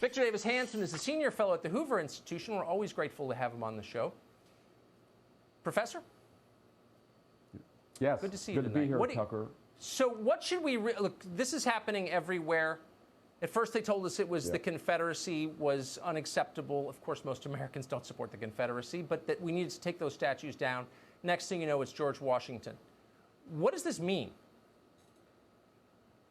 Victor Davis Hanson is a senior fellow at the Hoover Institution. We're always grateful to have him on the show. Professor? Yes. Good to see you tonight. tonight. Good to be here, Tucker. So what should we look? This is happening everywhere. At first, they told us it was the Confederacy was unacceptable. Of course, most Americans don't support the Confederacy, but that we needed to take those statues down. Next thing you know, it's George Washington. What does this mean?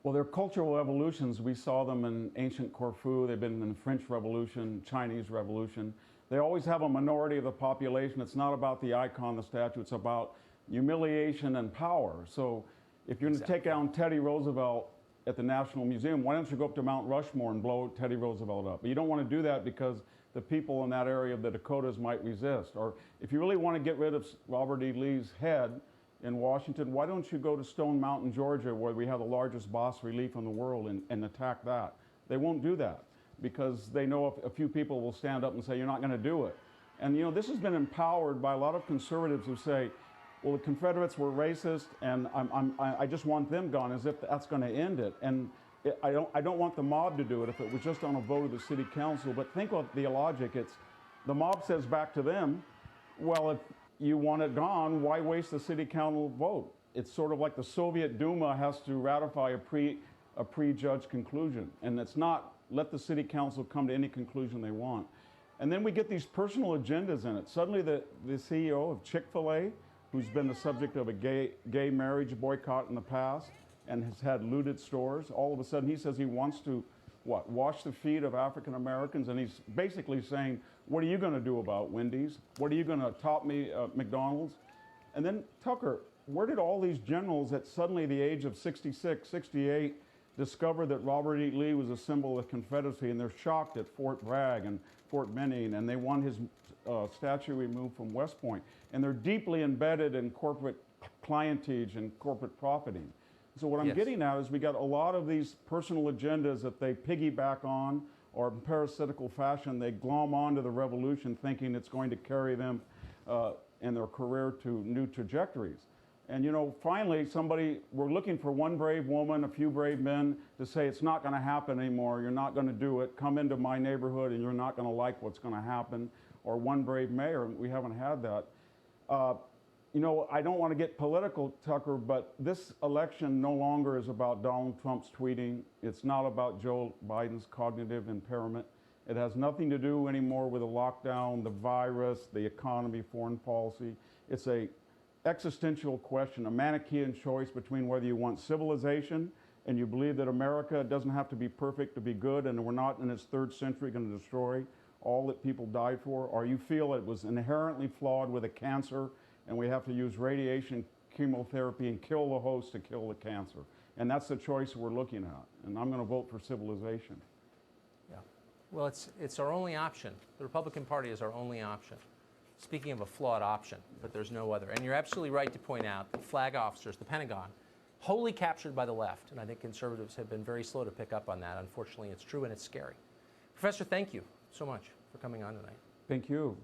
Well, they're cultural evolutions. We saw them in ancient Corfu. They've been in the French Revolution, Chinese Revolution. They always have a minority of the population. It's not about the icon, the statue. It's about humiliation and power. So if you're going to take down Teddy Roosevelt at the National Museum, why don't you go up to Mount Rushmore and blow Teddy Roosevelt up? But you don't want to do that because the people in that area of the Dakotas might resist. Or if you really want to get rid of Robert E. Lee's head in Washington, why don't you go to Stone Mountain, Georgia, where we have the largest bas relief in the world, and attack that? They won't do that because they know a few people will stand up and say, you're not going to do it. And, you know, this has been empowered by a lot of conservatives who say, well, the Confederates were racist, and I just want them gone, as if that's going to end it. And I don't want the mob to do it if it was just on a vote of the city council. But think of the logic. It's the mob says back to them, well, if you want it gone, why waste the city council vote? It's sort of like the Soviet Duma has to ratify a prejudged conclusion. And it's not let the city council come to any conclusion they want. And then we get these personal agendas in it. Suddenly the CEO of Chick-fil-A, who's been the subject of a gay marriage boycott in the past and has had looted stores, all of a sudden he says he wants to, wash the feet of African Americans, and he's basically saying, what are you going to do about Wendy's? What are you going to top me, McDonald's? And then, Tucker, where did all these generals at suddenly the age of 66, 68 discover that Robert E. Lee was a symbol of the Confederacy, and they're shocked at Fort Bragg and Fort Benning, and they want his statue removed from West Point. And they're deeply embedded in corporate clientage and corporate profiting. So what I'm getting at is we got a lot of these personal agendas that they piggyback on, or in parasitical fashion, they glom onto the revolution thinking it's going to carry them in their career to new trajectories. And you know, finally, we're looking for one brave woman, a few brave men to say it's not going to happen anymore, you're not going to do it, come into my neighborhood and you're not going to like what's going to happen, or one brave mayor. We haven't had that. You know, I don't want to get political, Tucker, but this election no longer is about Donald Trump's tweeting. It's not about Joe Biden's cognitive impairment. It has nothing to do anymore with the lockdown, the virus, the economy, foreign policy. It's a existential question, a Manichaean choice between whether you want civilization and you believe that America doesn't have to be perfect to be good, and we're not in its third century going to destroy all that people died for, or you feel it was inherently flawed with a cancer and we have to use radiation, chemotherapy, and kill the host to kill the cancer. And that's the choice we're looking at. And I'm going to vote for civilization. Yeah. Well, it's our only option. The Republican Party is our only option. Speaking of a flawed option, but there's no other. And you're absolutely right to point out that flag officers, the Pentagon, wholly captured by the left. And I think conservatives have been very slow to pick up on that. Unfortunately, it's true and it's scary. Professor, thank you so much for coming on tonight. Thank you.